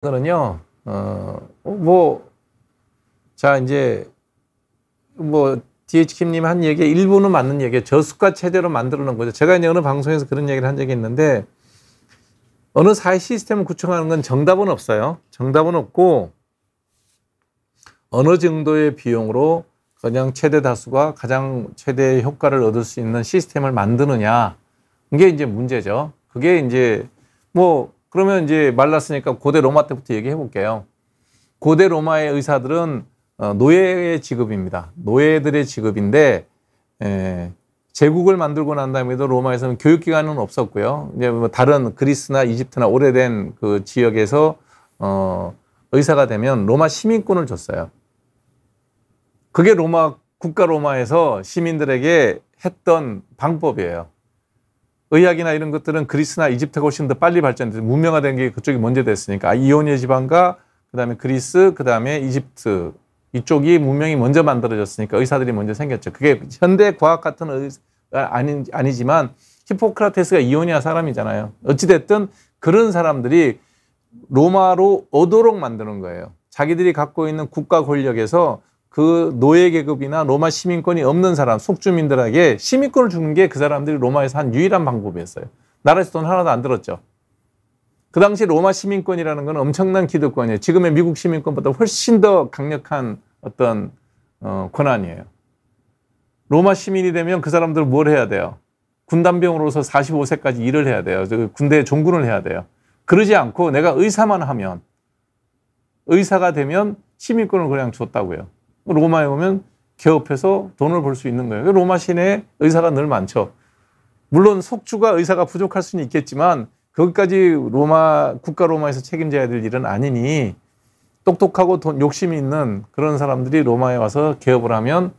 거는요, 자, 이제, DH킴님 한 얘기, 일부는 맞는 얘기예요. 저수가 체제로 만들어 놓은 거죠. 제가 이제 어느 방송에서 그런 얘기를 한 적이 있는데, 어느 사회 시스템을 구축하는 건 정답은 없어요. 정답은 없고, 어느 정도의 비용으로 그냥 최대 다수가 가장 최대의 효과를 얻을 수 있는 시스템을 만드느냐. 이게 이제 문제죠. 그게 이제, 그러면 이제 말랐으니까 고대 로마 때부터 얘기해 볼게요. 고대 로마의 의사들은 노예의 직업입니다. 노예들의 직업인데, 제국을 만들고 난 다음에도 로마에서는 교육기관은 없었고요. 이제 다른 그리스나 이집트나 오래된 그 지역에서, 의사가 되면 로마 시민권을 줬어요. 그게 국가 로마에서 시민들에게 했던 방법이에요. 의학이나 이런 것들은 그리스나 이집트가 훨씬 더 빨리 발전돼서 문명화된 게 그쪽이 먼저 됐으니까 이오니아 지방과 그다음에 그리스, 그다음에 이집트 이쪽이 문명이 먼저 만들어졌으니까 의사들이 먼저 생겼죠. 그게 현대 과학 같은 의사가 아니지만 히포크라테스가 이오니아 사람이잖아요. 어찌됐든 그런 사람들이 로마로 오도록 만드는 거예요. 자기들이 갖고 있는 국가 권력에서 그 노예 계급이나 로마 시민권이 없는 사람, 속주민들에게 시민권을 주는 게 그 사람들이 로마에서 한 유일한 방법이었어요. 나라에서 돈 하나도 안 들었죠. 그 당시 로마 시민권이라는 건 엄청난 기득권이에요. 지금의 미국 시민권보다 훨씬 더 강력한 어떤 권한이에요. 로마 시민이 되면 그 사람들 뭘 해야 돼요? 군단병으로서 45세까지 일을 해야 돼요. 군대에 종군을 해야 돼요. 그러지 않고 내가 의사만 하면, 의사가 되면 시민권을 그냥 줬다고요. 로마에 오면 개업해서 돈을 벌 수 있는 거예요. 로마 시내에 의사가 늘 많죠. 물론 속주가 의사가 부족할 수는 있겠지만 거기까지 국가 로마에서 책임져야 될 일은 아니니 똑똑하고 욕심이 있는 그런 사람들이 로마에 와서 개업을 하면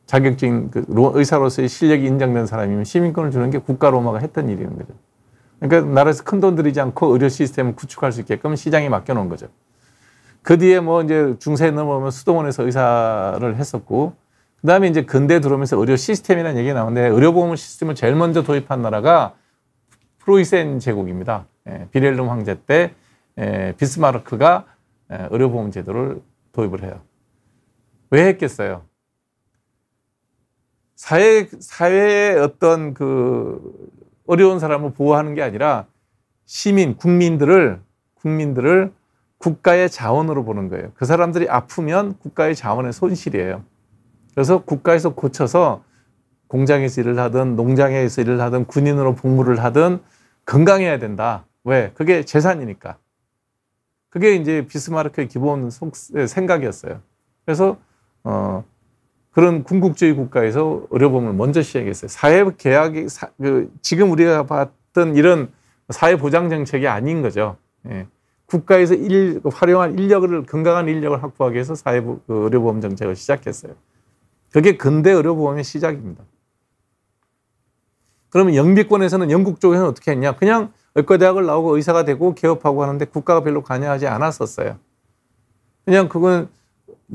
자격증 의사로서의 실력이 인정된 사람이면 시민권을 주는 게 국가 로마가 했던 일이는 거죠. 그러니까 나라에서 큰 돈 들이지 않고 의료 시스템을 구축할 수 있게끔 시장에 맡겨놓은 거죠. 그 뒤에 이제 중세에 넘어오면 수도원에서 의사를 했었고, 그 다음에 이제 근대에 들어오면서 의료 시스템이라는 얘기가 나오는데, 의료보험 시스템을 제일 먼저 도입한 나라가 프로이센 제국입니다. 비렐름 황제 때 비스마르크가 의료보험 제도를 도입을 해요. 왜 했겠어요? 사회의 어떤 어려운 사람을 보호하는 게 아니라 국민들을 국가의 자원으로 보는 거예요. 그 사람들이 아프면 국가의 자원의 손실이에요. 그래서 국가에서 고쳐서 공장에서 일을 하든 농장에서 일을 하든 군인으로 복무를 하든 건강해야 된다. 왜? 그게 재산이니까. 그게 이제 비스마르크의 기본 생각이었어요. 그래서 그런 군국주의 국가에서 의료보험을 먼저 시작했어요. 사회계약이 지금 우리가 봤던 이런 사회보장 정책이 아닌 거죠. 국가에서 활용한 건강한 인력을 확보하기 위해서 의료보험 정책을 시작했어요. 그게 근대 의료보험의 시작입니다. 그러면 영미권에서는 영국 쪽에서는 어떻게 했냐? 그냥 의과대학을 나오고 의사가 되고 개업하고 하는데 국가가 별로 관여하지 않았었어요. 그냥 그건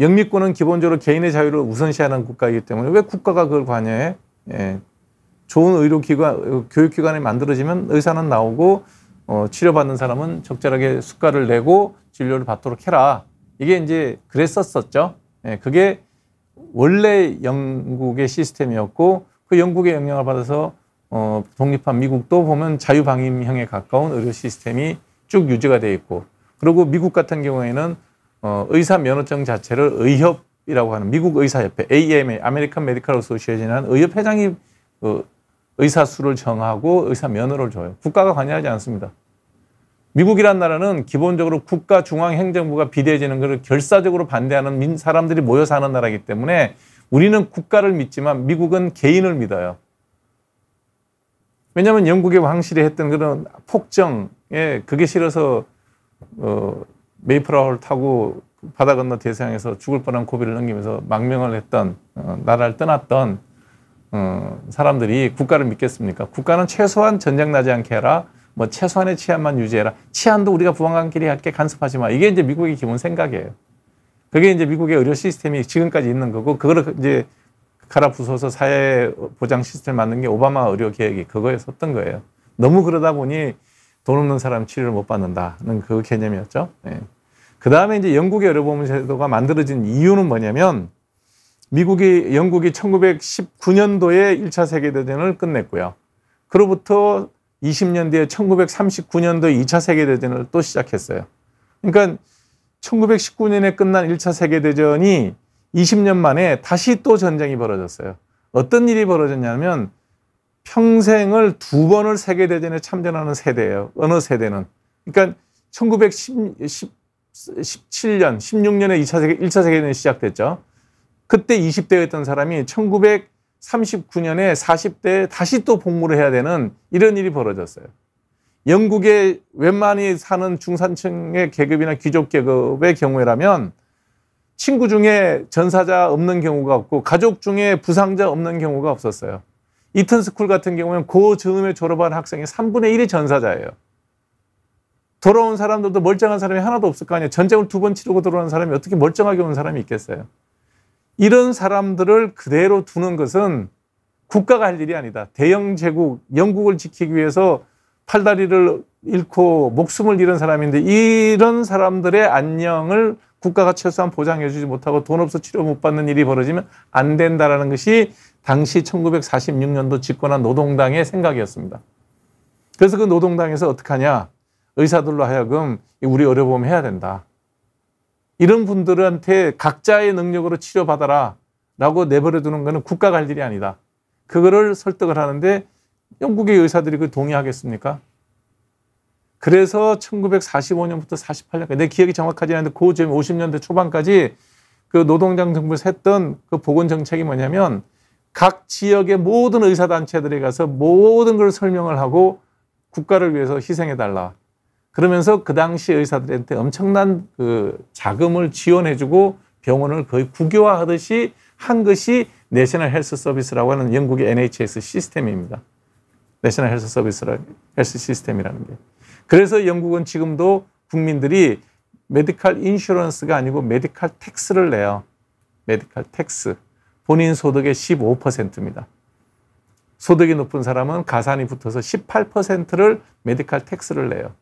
영미권은 기본적으로 개인의 자유를 우선시하는 국가이기 때문에 왜 국가가 그걸 관여해? 좋은 의료기관, 교육기관이 만들어지면 의사는 나오고 치료받는 사람은 적절하게 수가를 내고 진료를 받도록 해라. 이게 이제 그랬었었죠. 그게 원래 영국의 시스템이었고 그 영국의 영향을 받아서 독립한 미국도 보면 자유방임형에 가까운 의료 시스템이 쭉 유지가 되어 있고, 그리고 미국 같은 경우에는 의사 면허증 자체를 의협이라고 하는 미국 의사협회 AMA 아메리칸 메디컬 어소시에이션이라는 의협 회장이 의사 수를 정하고 의사 면허를 줘요. 국가가 관여하지 않습니다. 미국이란 나라는 기본적으로 국가 중앙행정부가 비대해지는 것을 결사적으로 반대하는 사람들이 모여 사는 나라이기 때문에 우리는 국가를 믿지만 미국은 개인을 믿어요. 왜냐하면 영국의 왕실이 했던 그런 폭정에 그게 싫어서 메이플라워를 타고 바다 건너 대서양에서 죽을 뻔한 고비를 넘기면서 망명을 했던 나라를 떠났던 사람들이 국가를 믿겠습니까? 국가는 최소한 전쟁 나지 않게 해라. 최소한의 치안만 유지해라. 치안도 우리가 부안관끼리 할게 간섭하지 마. 이게 이제 미국의 기본 생각이에요. 그게 이제 미국의 의료 시스템이 지금까지 있는 거고, 그거를 이제 갈아 부숴서 사회 보장 시스템을 만든 게 오바마 의료 계획이 그거에 섰던 거예요. 너무 그러다 보니 돈 없는 사람 치료를 못 받는다는 그 개념이었죠. 예. 그 다음에 이제 영국의 의료보험 제도가 만들어진 이유는 뭐냐면 영국이 1919년도에 1차 세계대전을 끝냈고요. 그로부터 20년 뒤에 1939년도에 2차 세계대전을 또 시작했어요. 그러니까 1919년에 끝난 1차 세계대전이 20년 만에 다시 또 전쟁이 벌어졌어요. 어떤 일이 벌어졌냐면 평생을 2번을 세계대전에 참전하는 세대예요. 어느 세대는. 그러니까 1917년, 16년에 1차 세계대전이 시작됐죠. 그때 20대였던 사람이 1939년에 40대에 다시 또 복무를 해야 되는 이런 일이 벌어졌어요. 영국의 웬만히 사는 중산층의 계급이나 귀족 계급의 경우라면 친구 중에 전사자 없는 경우가 없고 가족 중에 부상자 없는 경우가 없었어요. 이튼 스쿨 같은 경우는 그 즈음에 졸업한 학생의 3분의 1이 전사자예요. 돌아온 사람들도 멀쩡한 사람이 하나도 없을 거 아니에요. 전쟁을 2번 치르고 돌아온 사람이 어떻게 멀쩡하게 온 사람이 있겠어요. 이런 사람들을 그대로 두는 것은 국가가 할 일이 아니다. 대영 제국, 영국을 지키기 위해서 팔다리를 잃고 목숨을 잃은 사람인데 이런 사람들의 안녕을 국가가 최소한 보장해 주지 못하고 돈 없어 치료 못 받는 일이 벌어지면 안 된다라는 것이 당시 1946년도 집권한 노동당의 생각이었습니다. 그래서 그 노동당에서 어떻게 하냐. 의사들로 하여금 우리 의료보험 해야 된다. 이런 분들한테 각자의 능력으로 치료받아라 라고 내버려 두는 것은 국가가 할 일이 아니다. 그거를 설득을 하는데 영국의 의사들이 그 동의하겠습니까? 그래서 1945년부터 48년까지 내 기억이 정확하지 않은데 그 50년대 초반까지 그 노동당 정부에서 했던 그 보건 정책이 뭐냐면 각 지역의 모든 의사단체들에 가서 모든 걸 설명을 하고 국가를 위해서 희생해달라. 그러면서 그 당시 의사들한테 엄청난 그 자금을 지원해주고 병원을 거의 국유화하듯이 한 것이 내셔널 헬스 서비스라고 하는 영국의 NHS 시스템입니다. 내셔널 헬스 헬스 시스템이라는 게. 그래서 영국은 지금도 국민들이 메디컬 인슈런스가 아니고 메디컬 텍스를 내요. 메디컬 텍스. 본인 소득의 15%입니다. 소득이 높은 사람은 가산이 붙어서 18%를 메디컬 텍스를 내요.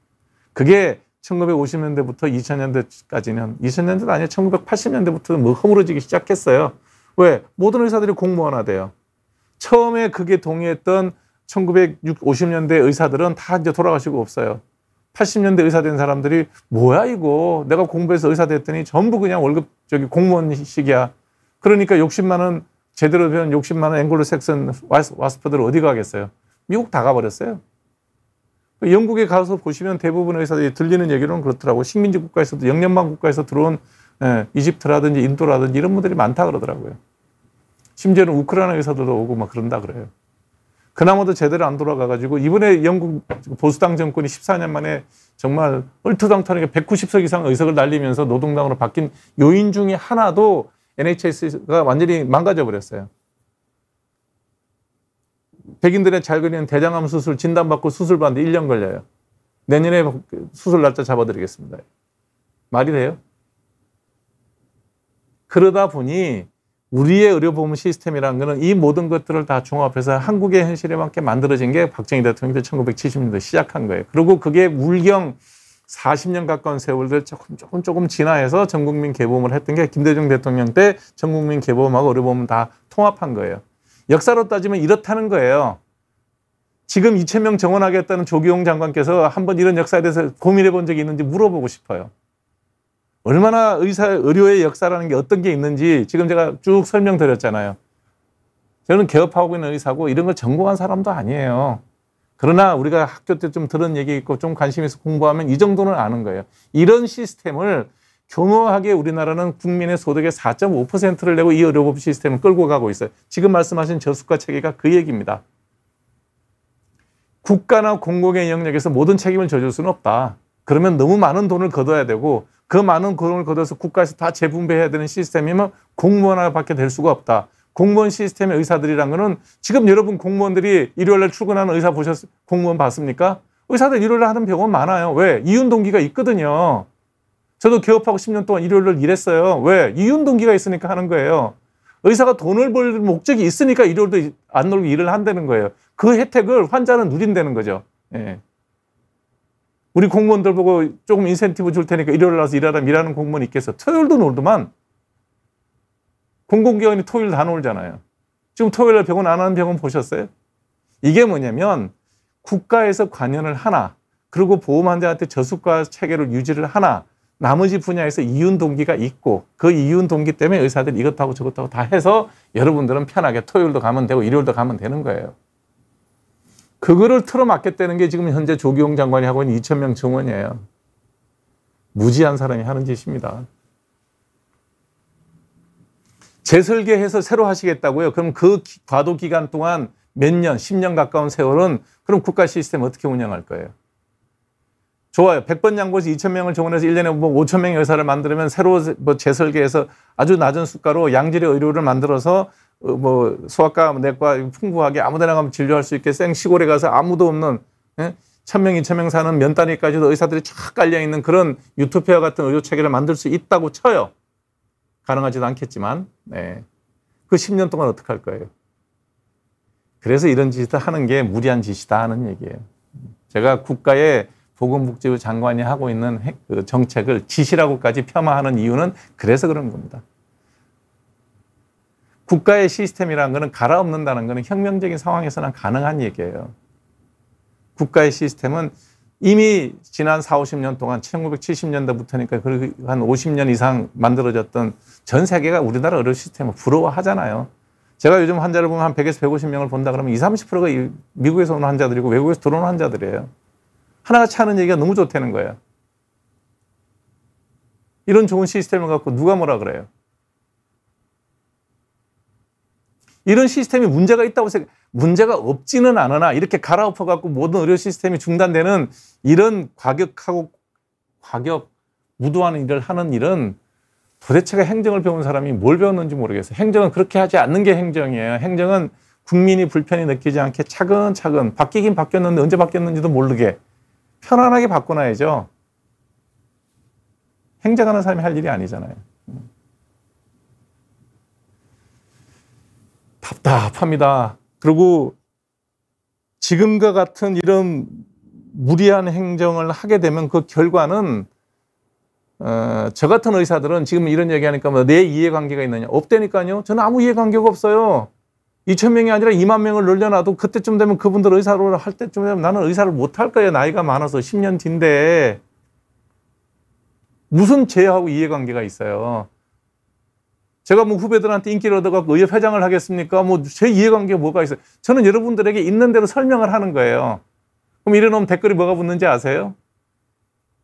그게 1950년대부터 2000년대까지는 2000년대도 아니에요. 1980년대부터 뭐 허물어지기 시작했어요. 왜? 모든 의사들이 공무원화돼요. 처음에 그게 동의했던 1950년대 의사들은 다 이제 돌아가시고 없어요. 80년대 의사 된 사람들이 뭐야 이거 내가 공부해서 의사 됐더니 전부 그냥 월급 공무원식이야. 그러니까 욕심만 원 제대로 배운 욕심만 원 앵글로색슨 와스퍼들 어디 가겠어요? 미국 다 가버렸어요. 영국에 가서 보시면 대부분 의사들이 들리는 얘기로는 그렇더라고요. 식민지 국가에서도 영연방 국가에서 들어온 이집트라든지 인도라든지 이런 분들이 많다 그러더라고요. 심지어는 우크라이나 의사들도 오고 막 그런다 그래요. 그나마도 제대로 안 돌아가가지고 이번에 영국 보수당 정권이 14년 만에 정말 얼토당토하게 190석 이상 의석을 날리면서 노동당으로 바뀐 요인 중에 하나도 NHS가 완전히 망가져 버렸어요. 백인들의 잘 그리는 대장암 수술 진단받고 수술 받는데 1년 걸려요. 내년에 수술 날짜 잡아드리겠습니다. 말이 돼요? 그러다 보니 우리의 의료보험 시스템이라는 것은 이 모든 것들을 다 종합해서 한국의 현실에 맞게 만들어진 게 박정희 대통령이 1970년대 시작한 거예요. 그리고 그게 물경 40년 가까운 세월들 조금 진화해서 전국민 개보험을 했던 게 김대중 대통령 때 전국민 개보험하고 의료보험 다 통합한 거예요. 역사로 따지면 이렇다는 거예요. 지금 2,000명 정원하겠다는 조기용 장관께서 한번 이런 역사에 대해서 고민해 본 적이 있는지 물어보고 싶어요. 얼마나 의료의 역사라는 게 어떤 게 있는지 지금 제가 쭉 설명드렸잖아요. 저는 개업하고 있는 의사고 이런 걸 전공한 사람도 아니에요. 그러나 우리가 학교 때 좀 들은 얘기 있고 좀 관심 있어 공부하면 이 정도는 아는 거예요. 이런 시스템을 교묘하게 우리나라는 국민의 소득의 4.5%를 내고 이 의료보험 시스템을 끌고 가고 있어요. 지금 말씀하신 저수가 체계가 그 얘기입니다. 국가나 공공의 영역에서 모든 책임을 져줄 수는 없다. 그러면 너무 많은 돈을 걷어야 되고 그 많은 돈을 걷어서 국가에서 다 재분배해야 되는 시스템이면 공무원화밖에 될 수가 없다. 공무원 시스템의 의사들이란 거는 지금 여러분 공무원들이 일요일날 출근하는 의사 공무원 봤습니까? 의사들 일요일날 하는 병원 많아요. 왜? 이윤 동기가 있거든요. 저도 개업하고 10년 동안 일요일날 일했어요. 왜? 이윤 동기가 있으니까 하는 거예요. 의사가 돈을 벌 목적이 있으니까 일요일도 안 놀고 일을 한다는 거예요. 그 혜택을 환자는 누린다는 거죠. 예. 우리 공무원들 보고 조금 인센티브 줄 테니까 일요일 나와서 일하는 공무원이 있겠어. 토요일도 놀더만. 공공기관이 토요일 다 놀잖아요. 지금 토요일에 병원 안 하는 병원 보셨어요? 이게 뭐냐면 국가에서 관여를 하나, 그리고 보험 환자한테 저수가 체계를 유지를 하나, 나머지 분야에서 이윤 동기가 있고 그 이윤 동기 때문에 의사들이 이것하고 저것하고 다 해서 여러분들은 편하게 토요일도 가면 되고 일요일도 가면 되는 거예요. 그거를 틀어막겠다는 게 지금 현재 조기용 장관이 하고 있는 2,000명 정원이에요. 무지한 사람이 하는 짓입니다. 재설계해서 새로 하시겠다고요? 그럼 그 과도 기간 동안 몇 년, 10년 가까운 세월은 그럼 국가 시스템 어떻게 운영할 거예요? 좋아요. 100번 양보해서 2,000명을 정원해서 1년에 뭐 5,000명의 의사를 만들면 새로 뭐 재설계해서 아주 낮은 수가로 양질의 의료를 만들어서 뭐 소아과, 내과 풍부하게 아무데나 가면 진료할 수 있게 생 시골에 가서 아무도 없는 1,000명, 2,000명 사는 면 단위까지도 의사들이 쫙 깔려있는 그런 유토피아 같은 의료 체계를 만들 수 있다고 쳐요. 가능하지도 않겠지만 네. 그 10년 동안 어떻게 할 거예요? 그래서 이런 짓을 하는 게 무리한 짓이다 하는 얘기예요. 제가 국가의 보건복지부 장관이 하고 있는 그 정책을 짓이라고까지 폄하하는 이유는 그래서 그런 겁니다. 국가의 시스템이라는 것은 갈아엎는다는 것은 혁명적인 상황에서는 가능한 얘기예요. 국가의 시스템은 이미 지난 40, 50년 동안 1970년대부터니까 한 50년 이상 만들어졌던 전 세계가 우리나라 의료 시스템을 부러워하잖아요. 제가 요즘 환자를 보면 한 100에서 150명을 본다 그러면 20, 30%가 미국에서 오는 환자들이고 외국에서 들어오는 환자들이에요. 하나같이 하는 얘기가 너무 좋다는 거예요. 이런 좋은 시스템을 갖고 누가 뭐라 그래요? 이런 시스템이 문제가 있다고 문제가 없지는 않으나 이렇게 갈아엎어 갖고 모든 의료 시스템이 중단되는 이런 과격 무도한 일을 하는 일은 도대체가 행정을 배운 사람이 뭘 배웠는지 모르겠어요. 행정은 그렇게 하지 않는 게 행정이에요. 행정은 국민이 불편히 느끼지 않게 차근차근 바뀌긴 바뀌었는데 언제 바뀌었는지도 모르게 편안하게 바꿔놔야죠. 행정하는 사람이 할 일이 아니잖아요. 답답합니다. 그리고 지금과 같은 이런 무리한 행정을 하게 되면 그 결과는 저 같은 의사들은 지금 이런 얘기하니까 뭐 내 이해관계가 있느냐? 없다니까요. 저는 아무 이해관계가 없어요. 2,000명이 아니라 2만 명을 늘려놔도 그때쯤 되면 그분들 의사로 할 때쯤 되면 나는 의사를 못 할 거예요. 나이가 많아서 10년 뒤인데 무슨 제하고 이해관계가 있어요. 제가 뭐 후배들한테 인기를 얻어갖고 의협회장을 하겠습니까? 뭐 제 이해관계가 뭐가 있어요? 저는 여러분들에게 있는 대로 설명을 하는 거예요. 그럼 이래놓으면 댓글이 뭐가 붙는지 아세요?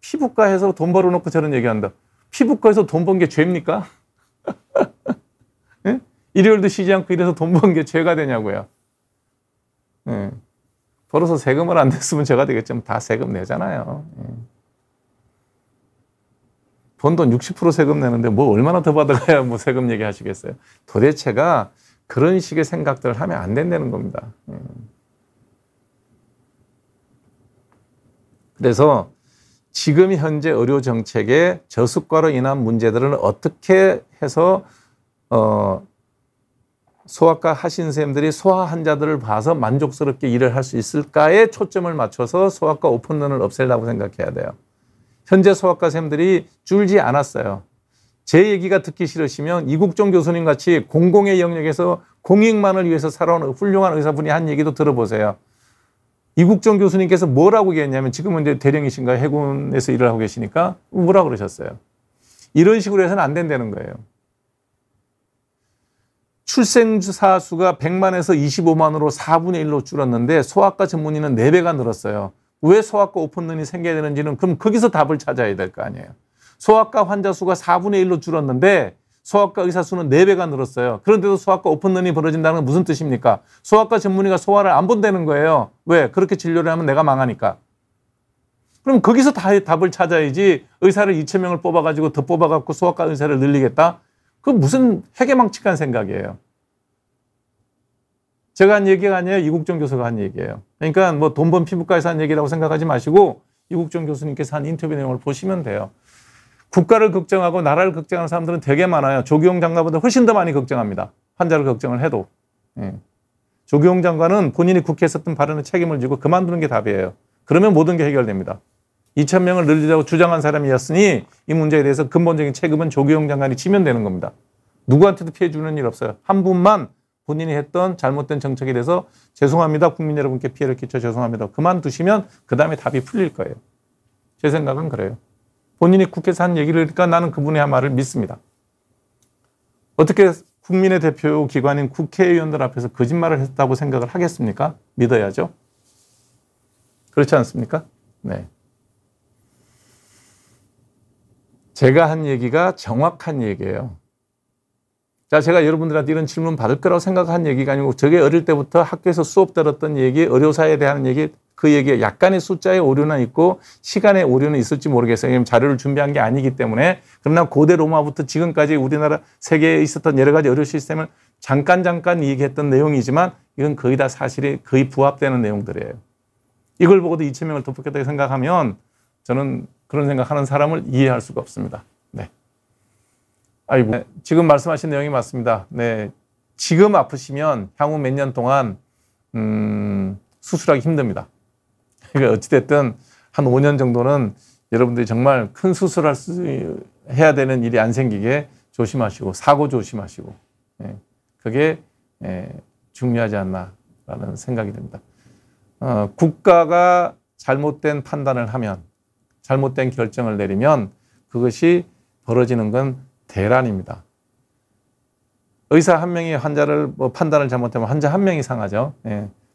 피부과에서 돈 벌어놓고 저런 얘기한다. 피부과에서 돈 번 게 죄입니까? 네? 일요일도 쉬지 않고 이래서 돈 번 게 죄가 되냐고요. 네. 벌어서 세금을 안 냈으면 제가 되겠지만 다 세금 내잖아요. 네. 번 돈 60% 세금 내는데 뭐 얼마나 더 받아가야 뭐 세금 얘기하시겠어요. 도대체가 그런 식의 생각들을 하면 안 된다는 겁니다. 그래서 지금 현재 의료 정책의 저수가로 인한 문제들은 어떻게 해서 소아과 하신 선생님들이 소아 환자들을 봐서 만족스럽게 일을 할 수 있을까에 초점을 맞춰서 소아과 오픈런을 없애려고 생각해야 돼요. 현재 소아과 선생님들이 줄지 않았어요. 제 얘기가 듣기 싫으시면 이국종 교수님 같이 공공의 영역에서 공익만을 위해서 살아온 훌륭한 의사분이 한 얘기도 들어보세요. 이국종 교수님께서 뭐라고 얘기했냐면 지금은 이제 대령이신가요? 해군에서 일을 하고 계시니까 뭐라고 그러셨어요? 이런 식으로 해서는 안 된다는 거예요. 출생자 수가 100만에서 25만으로 4분의 1로 줄었는데 소아과 전문의는 4배가 늘었어요. 왜 소아과 오픈런이 생겨야 되는지는 그럼 거기서 답을 찾아야 될 거 아니에요. 소아과 환자 수가 4분의 1로 줄었는데 소아과 의사 수는 4배가 늘었어요. 그런데도 소아과 오픈런이 벌어진다는 건 무슨 뜻입니까? 소아과 전문의가 소아를 안 본다는 거예요. 왜? 그렇게 진료를 하면 내가 망하니까. 그럼 거기서 답을 찾아야지 의사를 2,000명을 뽑아가지고 더 뽑아갖고 소아과 의사를 늘리겠다? 그건 무슨 회계망측한 생각이에요. 제가 한 얘기가 아니에요. 이국종 교수가 한 얘기예요. 그러니까 뭐 돈 번 피부과에서 한 얘기라고 생각하지 마시고 이국종 교수님께서 한 인터뷰 내용을 보시면 돼요. 국가를 걱정하고 나라를 걱정하는 사람들은 되게 많아요. 조기용 장관보다 훨씬 더 많이 걱정합니다. 환자를 걱정을 해도. 예. 조기용 장관은 본인이 국회에 썼던 발언에 책임을 지고 그만두는 게 답이에요. 그러면 모든 게 해결됩니다. 2,000명을 늘리자고 주장한 사람이었으니 이 문제에 대해서 근본적인 책임은 조기용 장관이 지면 되는 겁니다. 누구한테도 피해 주는 일 없어요. 한 분만 본인이 했던 잘못된 정책에 대해서 죄송합니다. 국민 여러분께 피해를 끼쳐 죄송합니다. 그만두시면 그 다음에 답이 풀릴 거예요. 제 생각은 그래요. 본인이 국회에서 한 얘기를 하니까 나는 그분의 말을 믿습니다. 어떻게 국민의 대표 기관인 국회의원들 앞에서 거짓말을 했다고 생각을 하겠습니까? 믿어야죠. 그렇지 않습니까? 네. 제가 한 얘기가 정확한 얘기예요. 자, 제가 여러분들한테 이런 질문 받을 거라고 생각한 얘기가 아니고 저게 어릴 때부터 학교에서 수업 들었던 얘기, 의료사에 대한 얘기, 그 얘기에 약간의 숫자의 오류는 있고 시간의 오류는 있을지 모르겠어요. 왜냐하면 자료를 준비한 게 아니기 때문에. 그러나 고대 로마부터 지금까지 우리나라 세계에 있었던 여러 가지 의료 시스템을 잠깐 얘기했던 내용이지만 이건 거의 다 사실이 거의 부합되는 내용들이에요. 이걸 보고도 2,000명을 덮었겠다고 생각하면 저는 그런 생각하는 사람을 이해할 수가 없습니다. 네. 아이고, 네, 지금 말씀하신 내용이 맞습니다. 네. 지금 아프시면 향후 몇 년 동안 수술하기 힘듭니다. 그러니까 어찌됐든 한 5년 정도는 여러분들이 정말 큰 수술을 해야 되는 일이 안 생기게 조심하시고 사고 조심하시고 그게 중요하지 않나라는 생각이 듭니다. 국가가 잘못된 판단을 하면 잘못된 결정을 내리면 그것이 벌어지는 건 대란입니다. 의사 한 명이 환자를 판단을 잘못하면 환자 한 명이 상하죠.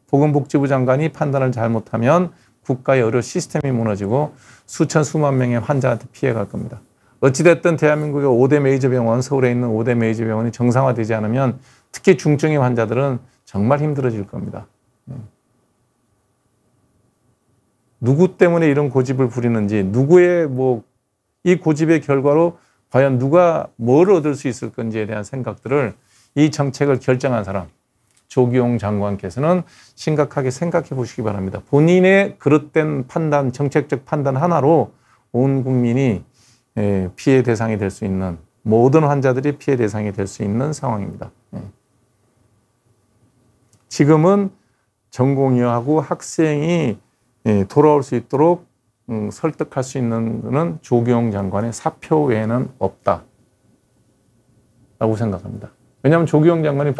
보건복지부 장관이 판단을 잘못하면 국가의 의료 시스템이 무너지고 수천 수만 명의 환자한테 피해갈 겁니다. 어찌됐든 대한민국의 5대 메이저 병원, 서울에 있는 5대 메이저 병원이 정상화되지 않으면 특히 중증의 환자들은 정말 힘들어질 겁니다. 누구 때문에 이런 고집을 부리는지, 누구의 이 고집의 결과로 과연 누가 뭘 얻을 수 있을 건지에 대한 생각들을 이 정책을 결정한 사람, 조기용 장관께서는 심각하게 생각해 보시기 바랍니다. 본인의 그릇된 판단, 정책적 판단 하나로 온 국민이 피해 대상이 될 수 있는, 모든 환자들이 피해 대상이 될 수 있는 상황입니다. 지금은 전공의하고 학생이 돌아올 수 있도록 설득할 수 있는 것은 조기용 장관의 사표 외에는 없다라고 생각합니다. 왜냐하면 조기용 장관이